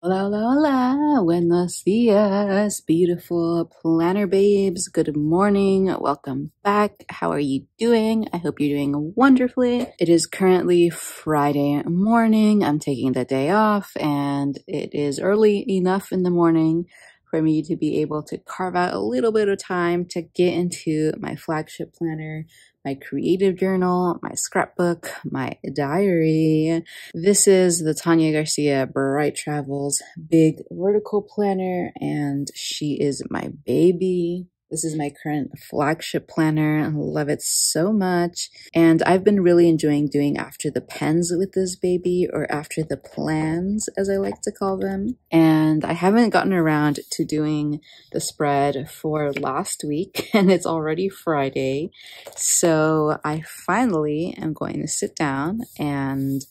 Hola, hola, hola, buenos dias, beautiful planner babes. Good morning, welcome back. How are you doing? I hope you're doing wonderfully. It is currently Friday morning. I'm taking the day off and it is early enough in the morning for me to be able to carve out a little bit of time to get into my flagship planner, my creative journal, my scrapbook, my diary. This is the Tanya Garcia Bright Travels big vertical planner, and she is my baby. This is my current flagship planner. I love it so much. And I've been really enjoying doing after the pens with this baby, or after the plans, as I like to call them. And I haven't gotten around to doing the spread for last week, and it's already Friday. So I finally am going to sit down and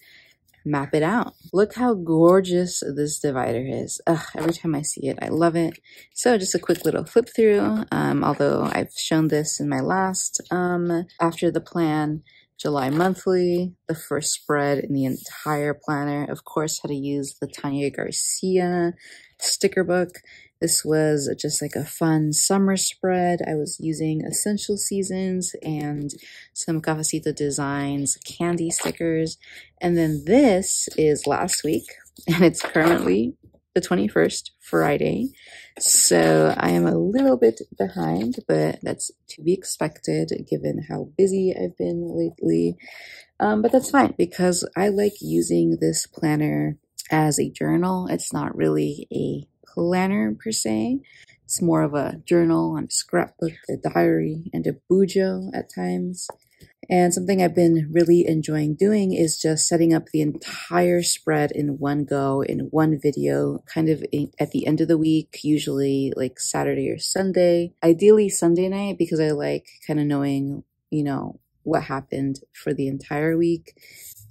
map it out. Look how gorgeous this divider is. Ugh, every time I see it, I love it. So just a quick little flip through, although I've shown this in my last after the plan July monthly, the first spread in the entire planner. Of course, how to use the Tanya Garcia sticker book. This was just like a fun summer spread. I was using Essential Seasons and some Cafecito Designs candy stickers. And then this is last week, and it's currently the 21st, Friday. So I am a little bit behind, but that's to be expected given how busy I've been lately. But that's fine because I like using this planner as a journal. It's not really a planner per se. It's more of a journal and a scrapbook, a diary, and a bujo at times. And something I've been really enjoying doing is just setting up the entire spread in one go, in one video, kind of at the end of the week, usually like Saturday or Sunday. Ideally Sunday night, because I like kind of knowing, you know, what happened for the entire week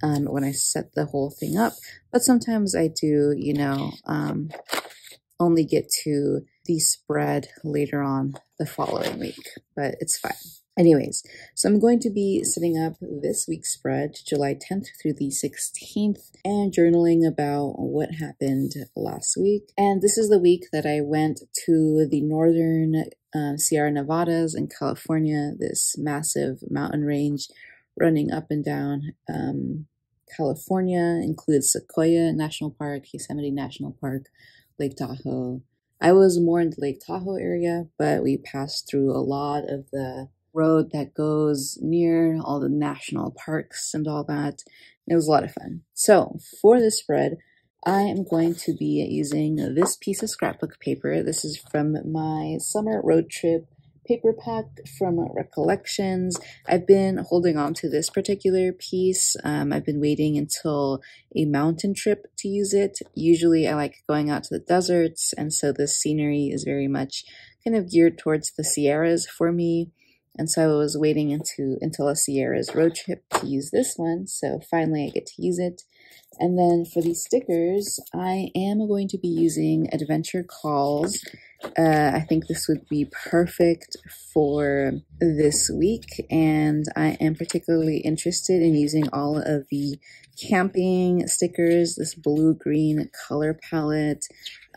when I set the whole thing up. But sometimes I do, you know, only get to the spread later on the following week, but it's fine. Anyways, so I'm going to be setting up this week's spread, July 10th through the 16th, and journaling about what happened last week. And this is the week that I went to the northern Sierra Nevadas in California, this massive mountain range running up and down California, includes Sequoia National Park, Yosemite National Park, Lake Tahoe. I was more in the Lake Tahoe area, but we passed through a lot of the road that goes near all the national parks and all that. It was a lot of fun. So for this spread, I am going to be using this piece of scrapbook paper. This is from my summer road trip paper pack from Recollections. I've been holding on to this particular piece. I've been waiting until a mountain trip to use it. Usually I like going out to the deserts, and so this scenery is very much kind of geared towards the Sierras for me. And so I was waiting until a Sierras road trip to use this one. So finally I get to use it. And then for these stickers, I am going to be using Adventure Calls. I think this would be perfect for this week. And I am particularly interested in using all of the camping stickers, this blue-green color palette.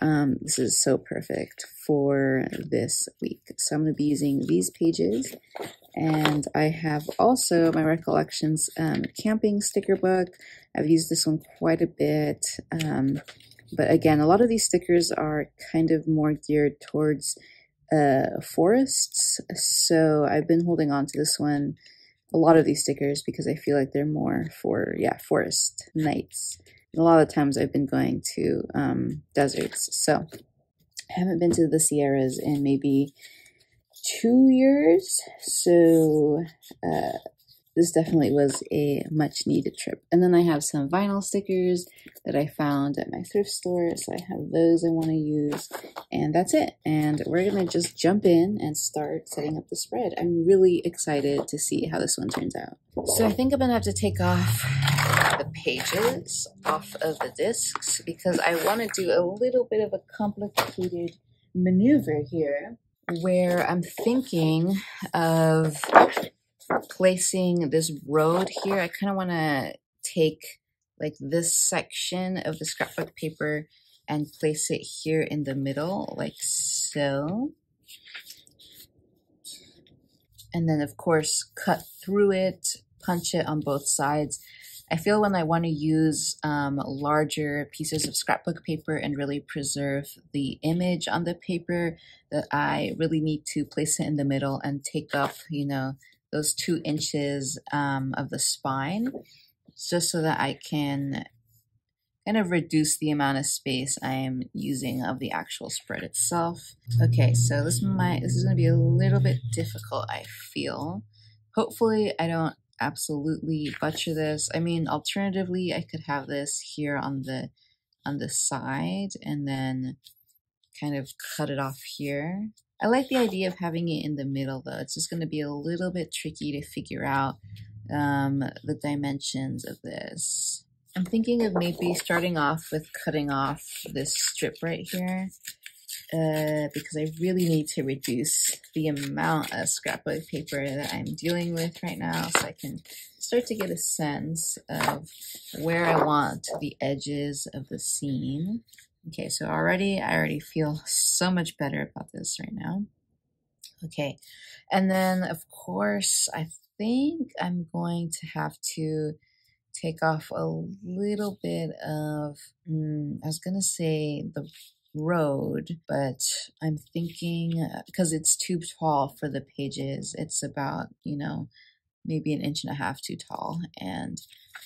This is so perfect for this week. So I'm going to be using these pages. And I have also my Recollections camping sticker book. I've used this one quite a bit. But again, a lot of these stickers are kind of more geared towards forests. So I've been holding on to this one, a lot of these stickers, because I feel like they're more for, forest nights. And a lot of times I've been going to deserts. So I haven't been to the Sierras in maybe 2 years. So this definitely was a much needed trip. And then I have some vinyl stickers that I found at my thrift store. So I have those I want to use, and that's it. And we're going to just jump in and start setting up the spread. I'm really excited to see how this one turns out. So I think I'm going to have to take off the pages off of the discs because I want to do a little bit of a complicated maneuver here where I'm thinking of placing this road here. I kind of want to take like this section of the scrapbook paper and place it here in the middle, like so. And then of course, cut through it, punch it on both sides. I feel when I want to use larger pieces of scrapbook paper and really preserve the image on the paper, that I really need to place it in the middle and take up, you know, those 2 inches of the spine, just so that I can kind of reduce the amount of space I am using of the actual spread itself. Okay, so this is going to be a little bit difficult, I feel. Hopefully I don't absolutely butcher this. I mean, alternatively, I could have this here on the side and then kind of cut it off here. I like the idea of having it in the middle though. It's just going to be a little bit tricky to figure out the dimensions of this. I'm thinking of maybe starting off with cutting off this strip right here, because I really need to reduce the amount of scrapbook paper that I'm dealing with right now, so I can start to get a sense of where I want the edges of the scene. Okay, so I already feel so much better about this right now. Okay, and then of course, I think I'm going to have to take off a little bit of, I was gonna say the road, but I'm thinking, because it's too tall for the pages, it's about, you know, maybe 1.5 inches too tall. And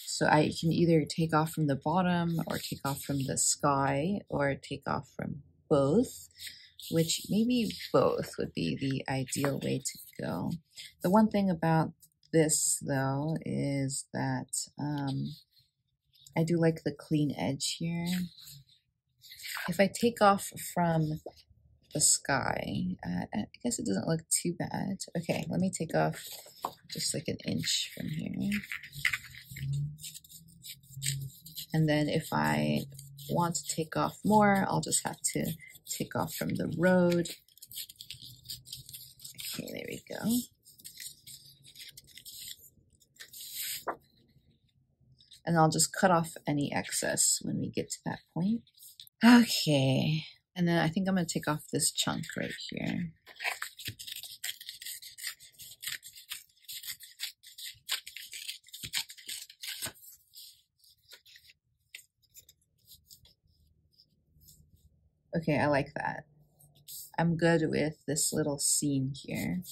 so I can either take off from the bottom or take off from the sky or take off from both, which maybe both would be the ideal way to go. The one thing about this though is that I do like the clean edge here. If I take off from the sky, I guess it doesn't look too bad. Okay, let me take off just like 1 inch from here. And then if I want to take off more, I'll just have to take off from the road. Okay, there we go. And I'll just cut off any excess when we get to that point. Okay, and then I think I'm gonna take off this chunk right here. Okay, I like that. I'm good with this little scene here.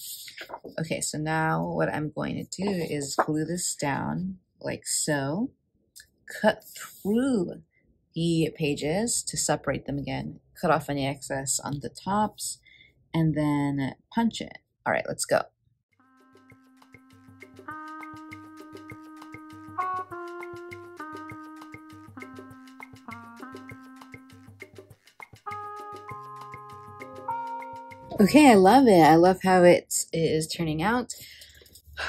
Okay, so now what I'm going to do is glue this down like so. Cut through the pages to separate them again. Cut off any excess on the tops and then punch it. All right, let's go. Okay, I love it. I love how it is turning out.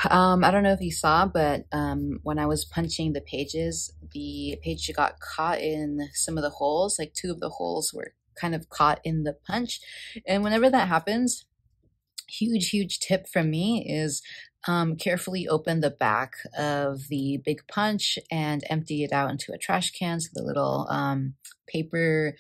I don't know if you saw, but when I was punching the pages, the page got caught in some of the holes. Like 2 of the holes were kind of caught in the punch. And whenever that happens, huge tip from me is carefully open the back of the big punch and empty it out into a trash can so the little paper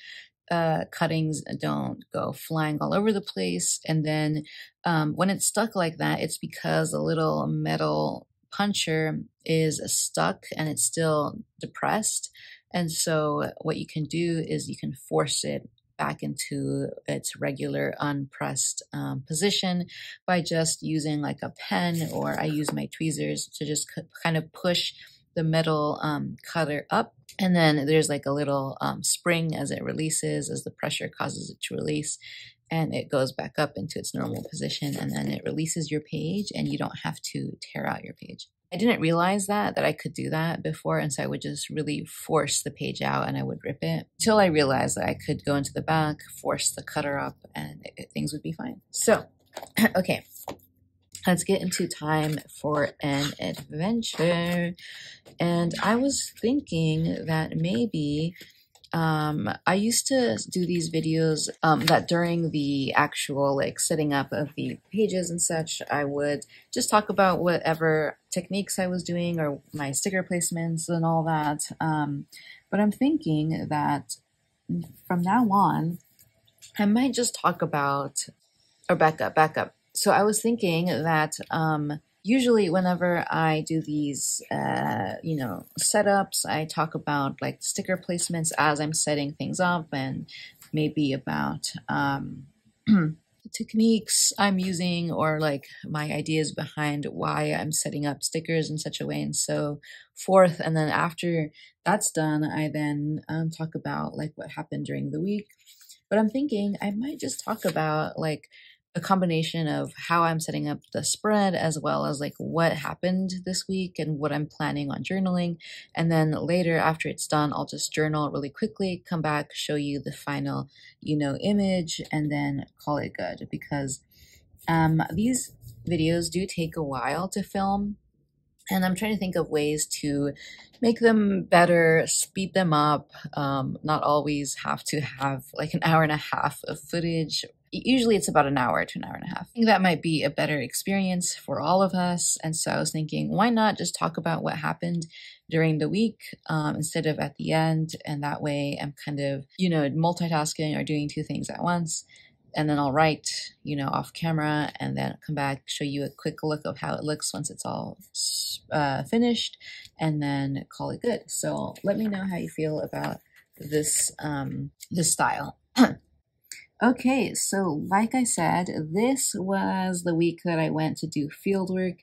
cuttings don't go flying all over the place. And then when it's stuck like that, it's because the little metal puncher is stuck and it's still depressed. And so what you can do is you can force it back into its regular unpressed position by just using like a pen, or I use my tweezers to just kind of push the metal cutter up. And then there's like a little spring as it releases, as the pressure causes it to release, and it goes back up into its normal position, and then it releases your page and you don't have to tear out your page. I didn't realize that I could do that before, and so I would just really force the page out and I would rip it until I realized that I could go into the back, force the cutter up, and things would be fine. So, okay. Let's get into time for an adventure. And I was thinking that maybe I used to do these videos that during the actual like setting up of the pages and such, I would just talk about whatever techniques I was doing or my sticker placements and all that. But I'm thinking that from now on, I might just talk about, or back up. So I was thinking that usually whenever I do these, setups, I talk about like sticker placements as I'm setting things up, and maybe about techniques I'm using, or like my ideas behind why I'm setting up stickers in such a way and so forth. And then after that's done, I then talk about like what happened during the week. But I'm thinking I might just talk about like a combination of how I'm setting up the spread, as well as like what happened this week and what I'm planning on journaling. And then later, after it's done, I'll just journal really quickly, come back, show you the final, image, and then call it good. Because these videos do take a while to film. And I'm trying to think of ways to make them better, speed them up, not always have to have like an hour and a half of footage. Usually it's about an hour to an hour and a half. I think that might be a better experience for all of us. And so I was thinking, why not just talk about what happened during the week instead of at the end? And that way I'm kind of, multitasking or doing two things at once. And then I'll write, off camera, and then come back, show you a quick look of how it looks once it's all finished, and then call it good. So let me know how you feel about this, this style. Okay, so like I said, this was the week that I went to do fieldwork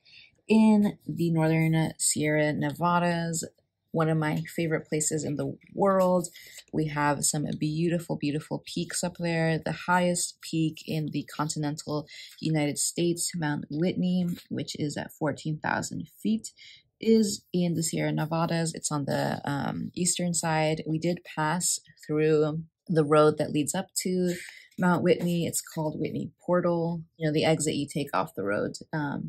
in the northern Sierra Nevadas, one of my favorite places in the world. We have some beautiful, beautiful peaks up there. The highest peak in the continental United States, Mount Whitney, which is at 14,000 feet, is in the Sierra Nevadas. It's on the eastern side. We did pass through the road that leads up to Mount Whitney. It's called Whitney Portal, the exit you take off the road,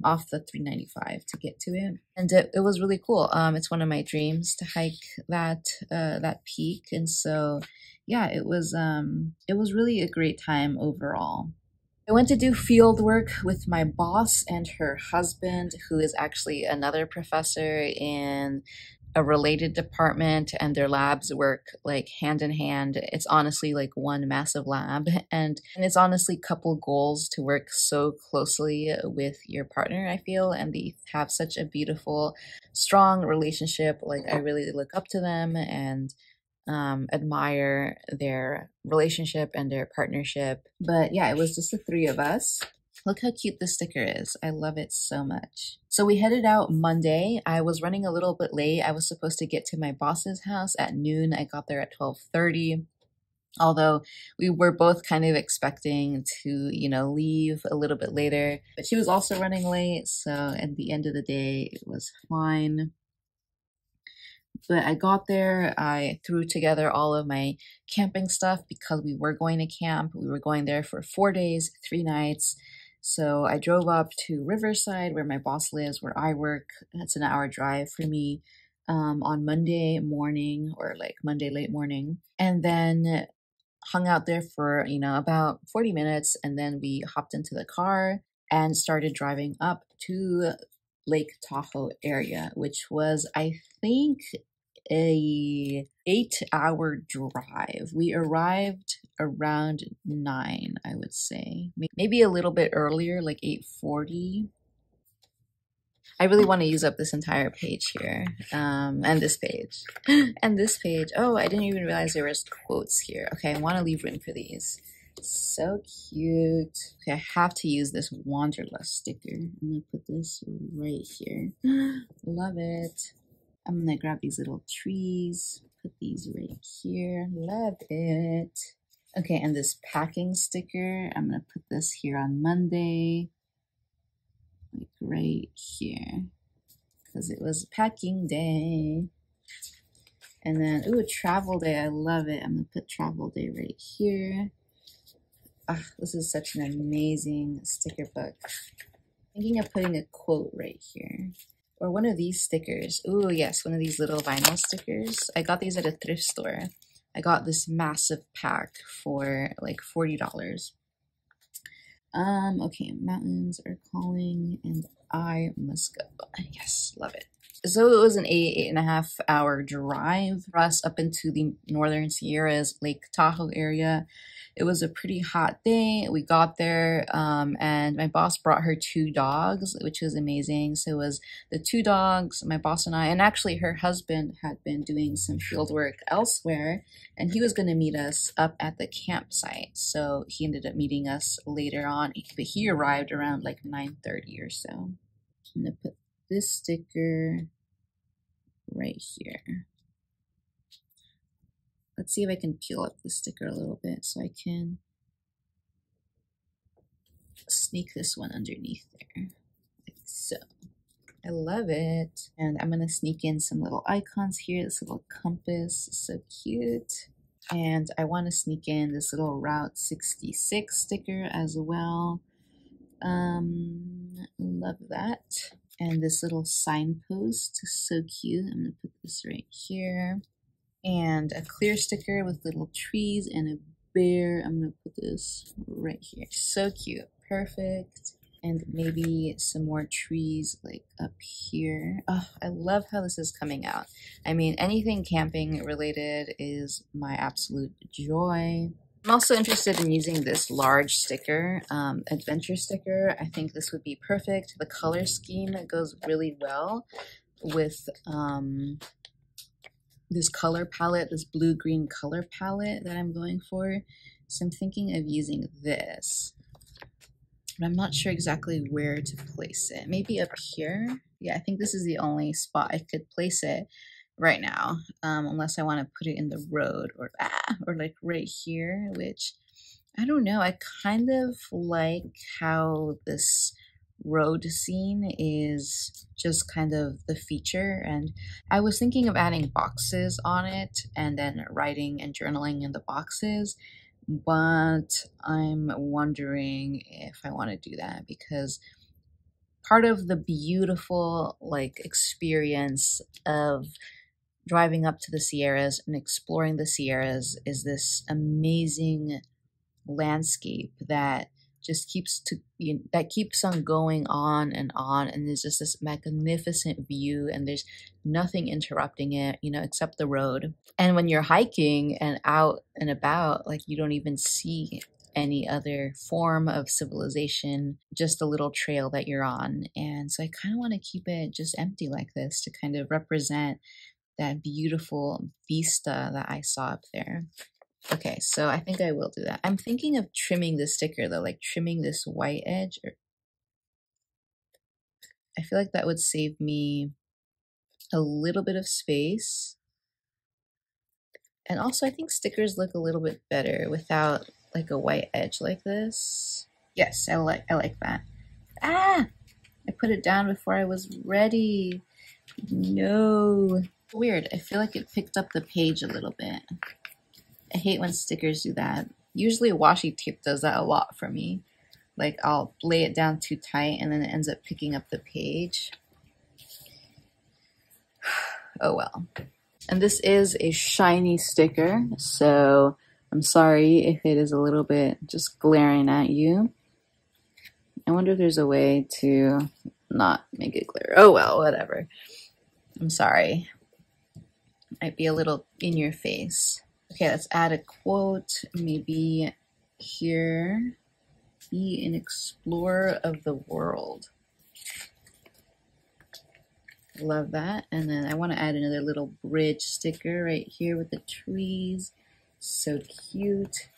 off the 395 to get to it. And it was really cool. It's one of my dreams to hike that peak. And so, yeah, it was really a great time overall. I went to do field work with my boss and her husband, who is actually another professor in a related department, and their labs work like hand in hand. It's honestly like one massive lab, and it's honestly couple goals to work so closely with your partner, I feel, and they have such a beautiful, strong relationship. Like I really look up to them and admire their relationship and their partnership. But yeah, it was just the three of us. Look how cute this sticker is. I love it so much. So we headed out Monday. I was running a little bit late. I was supposed to get to my boss's house at noon. I got there at 12:30. Although we were both kind of expecting to, leave a little bit later. But she was also running late. So at the end of the day, it was fine. But I got there, I threw together all of my camping stuff because we were going to camp. We were going there for 4 days, 3 nights. So I drove up to Riverside, where my boss lives, where I work. That's an hour drive for me on Monday morning, or like Monday late morning. And then hung out there for, about 40 minutes. And then we hopped into the car and started driving up to Lake Tahoe area, which was, I think, a 8-hour drive. We arrived around 9, I would say, maybe a little bit earlier, like 8:40. I really want to use up this entire page here, and this page, and this page. Oh, I didn't even realize there was quotes here. Okay, I want to leave room for these. So cute. Okay, I have to use this Wanderlust sticker. I'm gonna put this right here. Love it. I'm gonna grab these little trees, put these right here. Love it. Okay, and this packing sticker, I'm gonna put this here on Monday, like right here, because it was packing day. And then, ooh, travel day, I love it. I'm gonna put travel day right here. Ah, this is such an amazing sticker book. Thinking of putting a quote right here. Or one of these stickers. Ooh, yes, one of these little vinyl stickers. I got these at a thrift store. I got this massive pack for like $40. Okay, mountains are calling and I must go. Yes, love it. So it was an 8.5 hour drive for us up into the northern Sierras, Lake Tahoe area. It was a pretty hot day. We got there, and my boss brought her 2 dogs, which was amazing. So it was the 2 dogs, my boss and I, and actually her husband had been doing some field work elsewhere, and he was going to meet us up at the campsite. So he ended up meeting us later on, but he arrived around like 9:30 or so. I'm going to put this sticker right here. Let's see if I can peel up the sticker a little bit so I can sneak this one underneath there, like so. I love it. And I'm gonna sneak in some little icons here. This little compass, so cute. And I want to sneak in this little Route 66 sticker as well. Love that. And this little signpost, so cute. I'm gonna put this right here. And a clear sticker with little trees and a bear. I'm gonna put this right here. So cute, perfect. And maybe some more trees like up here. Oh, I love how this is coming out. I mean, anything camping related is my absolute joy. I'm also interested in using this large sticker, adventure sticker. I think this would be perfect. The color scheme goes really well with this color palette, this blue-green color palette that I'm going for. So I'm thinking of using this, but I'm not sure exactly where to place it. Maybe up here. Yeah, I think this is the only spot I could place it right now, unless I want to put it in the road or like right here, which I don't know. I kind of like how this road scene is just kind of the feature, and I was thinking of adding boxes on it and then writing and journaling in the boxes, but I'm wondering if I want to do that, because part of the beautiful like experience of driving up to the Sierras and exploring the Sierras is this amazing landscape that just keeps on going on, and there's just this magnificent view, and there's nothing interrupting it, except the road. And when you're hiking and out and about, like, you don't even see any other form of civilization, just a little trail that you're on. And so I kind of want to keep it just empty like this to kind of represent that beautiful vista that I saw up there. Okay, so I think I will do that. I'm thinking of trimming the sticker though, like trimming this white edge. I feel like that would save me a little bit of space. And also I think stickers look a little bit better without like a white edge like this. Yes, I like that. I put it down before I was ready. No. Weird, I feel like it picked up the page a little bit. I hate when stickers do that. Usually washi tape does that a lot for me. Like, I'll lay it down too tight and then it ends up picking up the page. Oh well. And this is a shiny sticker, so I'm sorry if it is a little bit just glaring at you. I wonder if there's a way to not make it glare. Oh well, whatever. I'm sorry. Might be a little in your face. Okay, let's add a quote, maybe here. Be an explorer of the world. Love that. And then I want to add another little bridge sticker right here with the trees. So cute.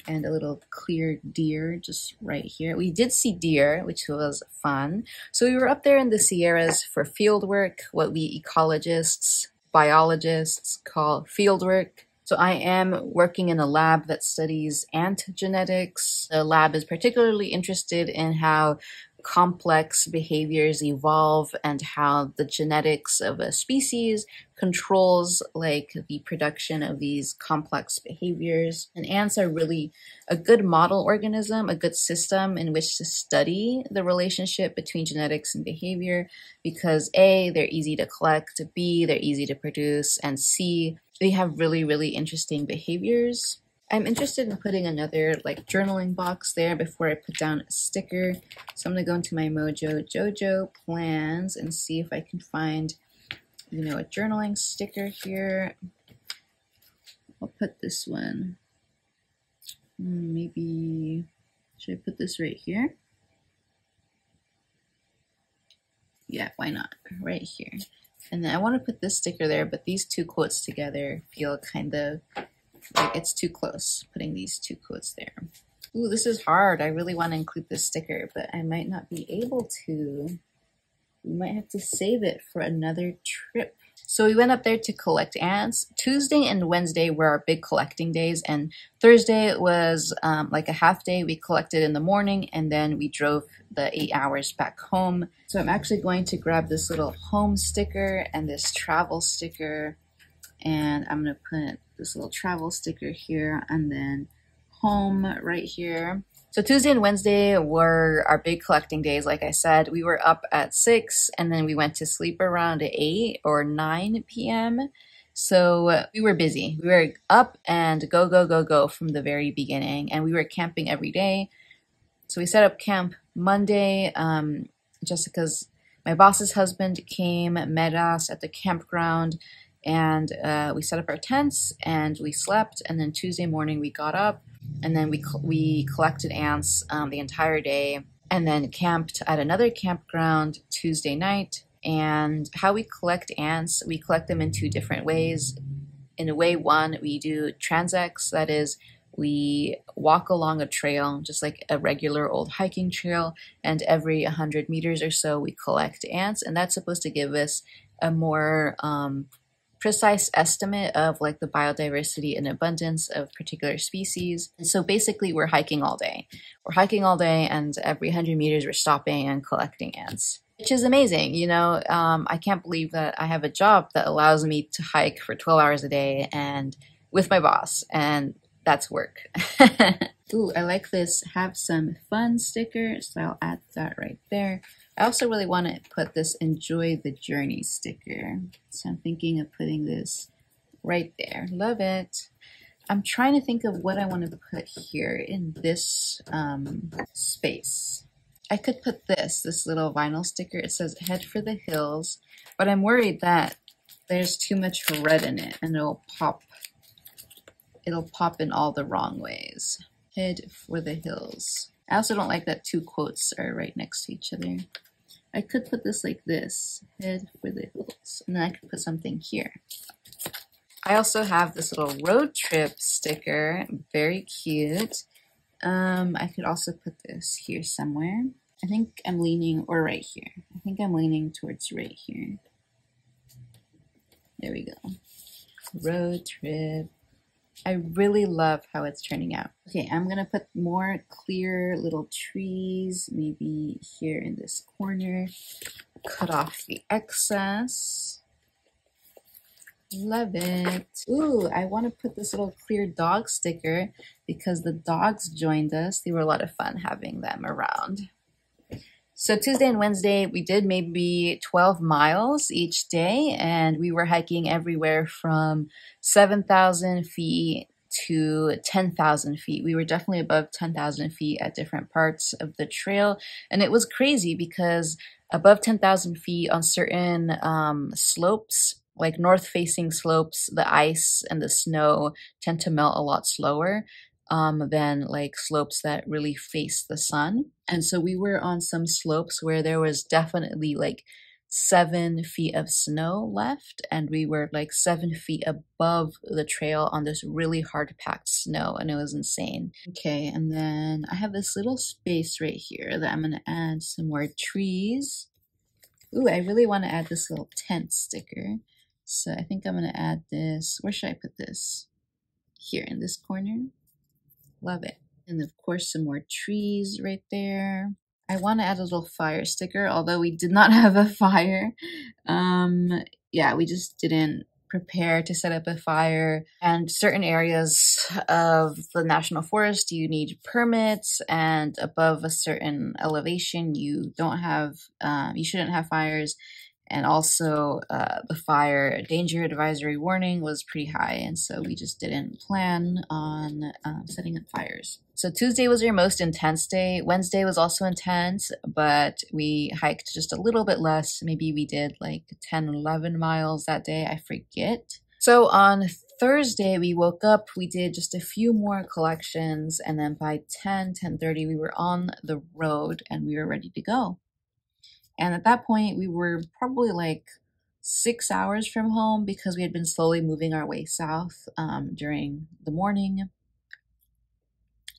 And a little clear deer just right here. We did see deer, which was fun. So we were up there in the Sierras for field work, what we ecologists, biologists call field work. So I am working in a lab that studies ant genetics. The lab is particularly interested in how complex behaviors evolve and how the genetics of a species controls like the production of these complex behaviors. And ants are really a good model organism, a good system in which to study the relationship between genetics and behavior, because A, they're easy to collect, B, they're easy to produce, and C, they have really, really interesting behaviors. I'm interested in putting another like journaling box there before I put down a sticker. So I'm gonna go into my Mojo Jojo plans and see if I can find a journaling sticker here. I'll put this one. Maybe, should I put this right here? Yeah, why not? Right here. And then I want to put this sticker there, but these two quotes together feel kind of like it's too close, putting these two quotes there. Ooh, this is hard. I really want to include this sticker, but I might not be able to. We might have to save it for another trip. So we went up there to collect ants. Tuesday and Wednesday were our big collecting days, and Thursday was like a half day. We collected in the morning, and then we drove the 8 hours back home. So I'm actually going to grab this little home sticker and this travel sticker, and I'm gonna put this little travel sticker here and then home right here. So Tuesday and Wednesday were our big collecting days. Like I said, we were up at 6 and then we went to sleep around 8 or 9 p.m. So we were busy. We were up and go, go, go, go from the very beginning, and we were camping every day. So we set up camp Monday. Jessica's, my boss's husband came, met us at the campground, and we set up our tents and we slept. And then Tuesday morning we got up, and then we collected ants the entire day, and then camped at another campground Tuesday night. And how we collect ants, we collect them in 2 different ways. In way one, we do transects, that is, we walk along a trail, just like a regular old hiking trail, and every 100 meters or so we collect ants, and that's supposed to give us a more precise estimate of like the biodiversity and abundance of particular species. And so basically we're hiking all day. We're hiking all day, and every 100 meters we're stopping and collecting ants, which is amazing. I can't believe that I have a job that allows me to hike for 12 hours a day and with my boss, and that's work. Ooh, I like this have some fun sticker, so I'll add that right there. I also really want to put this enjoy the journey sticker. So I'm thinking of putting this right there. Love it. I'm trying to think of what I want to put here in this space. I could put this little vinyl sticker. It says head for the hills, but I'm worried that there's too much red in it and it'll pop in all the wrong ways. Head for the hills. I also don't like that 2 quotes are right next to each other. I could put this like this, head for the hills, and then I could put something here. I also have this little road trip sticker, very cute. I could also put this here somewhere. I think I'm leaning, or right here. I think I'm leaning towards right here. There we go. Road trip. I really love how it's turning out. Okay, I'm gonna put more clear little trees, maybe here in this corner. Cut off the excess. Love it. Ooh, I want to put this little clear dog sticker because the dogs joined us. They were a lot of fun having them around. So Tuesday and Wednesday, we did maybe 12 miles each day, and we were hiking everywhere from 7,000 feet to 10,000 feet. We were definitely above 10,000 feet at different parts of the trail, and it was crazy because above 10,000 feet on certain slopes, like north-facing slopes, the ice and the snow tend to melt a lot slower than like slopes that really face the sun. And so we were on some slopes where there was definitely like 7 feet of snow left, and we were like 7 feet above the trail on this really hard packed snow, and it was insane. Okay, and then I have this little space right here that I'm gonna add some more trees. Ooh, I really want to add this little tent sticker. So I think I'm gonna add this. Where should I put this? Here in this corner. Love it. And of course, some more trees right there. I want to add a little fire sticker, although we did not have a fire. Yeah, we just didn't prepare to set up a fire. And certain areas of the national forest, you need permits, and above a certain elevation, you don't have, you shouldn't have fires. And also the fire danger advisory warning was pretty high, and so we just didn't plan on setting up fires. So Tuesday was your most intense day. Wednesday was also intense, but we hiked just a little bit less. Maybe we did like 10, 11 miles that day. I forget. So on Thursday, we woke up, we did just a few more collections, and then by 10:30, we were on the road and we were ready to go. And at that point, we were probably like 6 hours from home because we had been slowly moving our way south during the morning.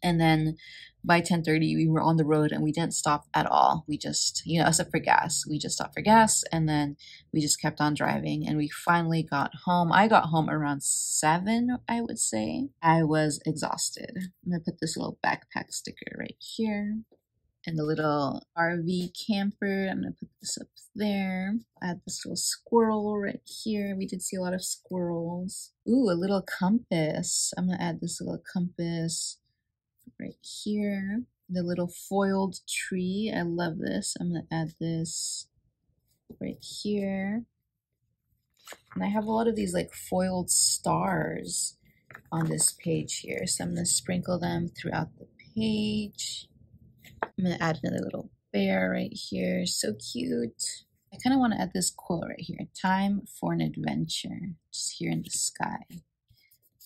And then by 10:30, we were on the road and we didn't stop at all. We just, except for gas, we just stopped for gas and then we just kept on driving and we finally got home. I got home around 7, I would say. I was exhausted. I'm gonna put this little backpack sticker right here. And the little RV camper, I'm gonna put this up there. I had this little squirrel right here. We did see a lot of squirrels. Ooh, a little compass. I'm gonna add this little compass right here. The little foiled tree. I love this. I'm gonna add this right here. And I have a lot of these like foiled stars on this page here. So I'm gonna sprinkle them throughout the page. I'm gonna add another little bear right here. So cute. I kind of want to add this quote right here. Time for an adventure. Just here in the sky.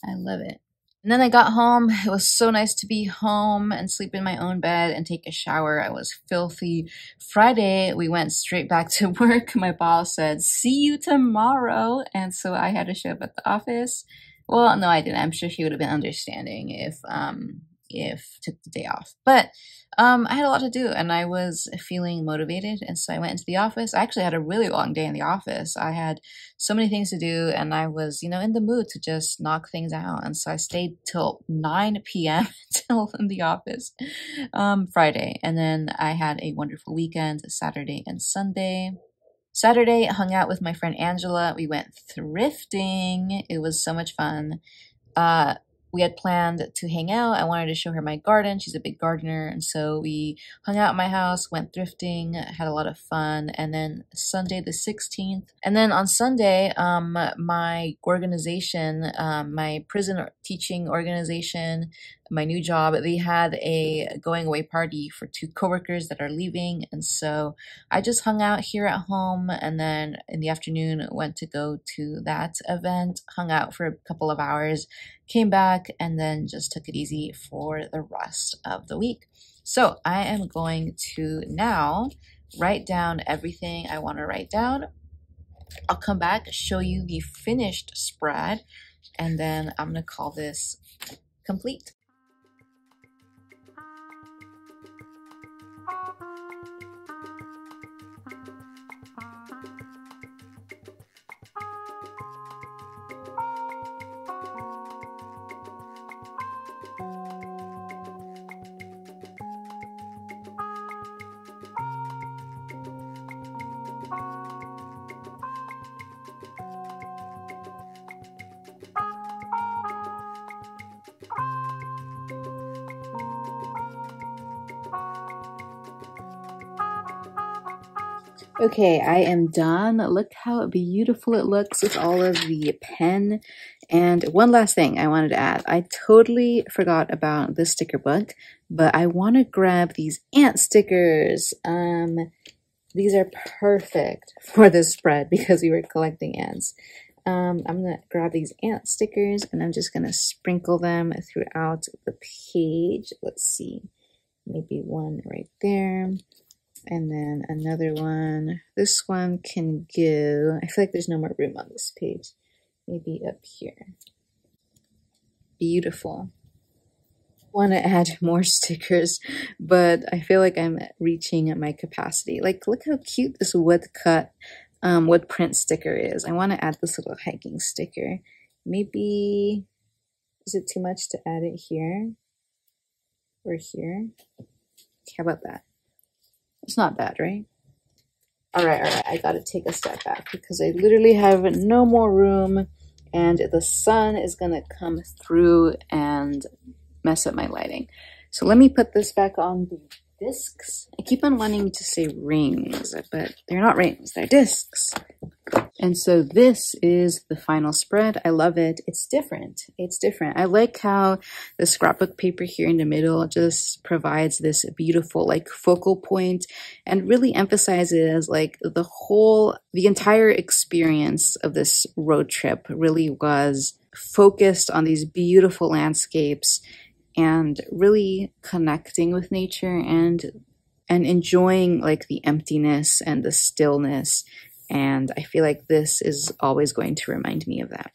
I love it. And then I got home. It was so nice to be home and sleep in my own bed and take a shower. I was filthy. Friday, we went straight back to work. My boss said, "See you tomorrow." And so I had to show up at the office. Well, no, I didn't. I'm sure she would have been understanding if took the day off. But I had a lot to do and I was feeling motivated. And so I went into the office. I actually had a really long day in the office. I had so many things to do and I was, in the mood to just knock things out. And so I stayed till 9 p.m. till in the office Friday. And then I had a wonderful weekend, Saturday and Sunday. Saturday, I hung out with my friend Angela. We went thrifting. It was so much fun. We had planned to hang out. I wanted to show her my garden. She's a big gardener. And so we hung out at my house, went thrifting, had a lot of fun. And then Sunday the 16th. And then on Sunday, my organization, my prison teaching organization, my new job, they had a going away party for 2 coworkers that are leaving. And so I just hung out here at home. And then in the afternoon, went to go to that event, hung out for a couple of hours, came back, and then just took it easy for the rest of the week. So I am going to now write down everything I want to write down. I'll come back, show you the finished spread, and then I'm going to call this complete. Okay, I am done. Look how beautiful it looks with all of the pen. And one last thing I wanted to add. I totally forgot about this sticker book, but I want to grab these ant stickers. These are perfect for this spread because we were collecting ants. I'm going to grab these ant stickers and I'm just going to sprinkle them throughout the page. Let's see, maybe one right there. And then another one. This one can go, I feel like there's no more room on this page. Maybe up here. Beautiful. Want to add more stickers, but I feel like I'm reaching my capacity. Like, look how cute this wood print sticker is. I want to add this little hiking sticker. Maybe, is it too much to add it here? Or here? Okay, how about that? It's not bad, right? All right. I got to take a step back because I literally have no more room and the sun is going to come through and mess up my lighting. So let me put this back on the discs. I keep on wanting to say rings, but they're not rings, they're discs. And so this is the final spread. I love it. It's different. It's different. I like how the scrapbook paper here in the middle just provides this beautiful like focal point and really emphasizes like the entire experience of this road trip really was focused on these beautiful landscapes and really connecting with nature and enjoying like the emptiness and the stillness. And I feel like this is always going to remind me of that.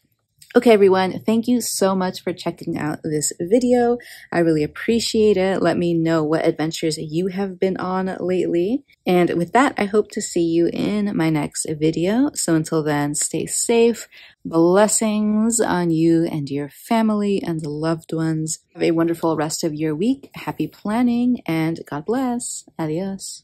Okay, everyone, thank you so much for checking out this video. I really appreciate it. Let me know what adventures you have been on lately. And with that, I hope to see you in my next video. So until then, stay safe. Blessings on you and your family and loved ones. Have a wonderful rest of your week. Happy planning and God bless. Adios.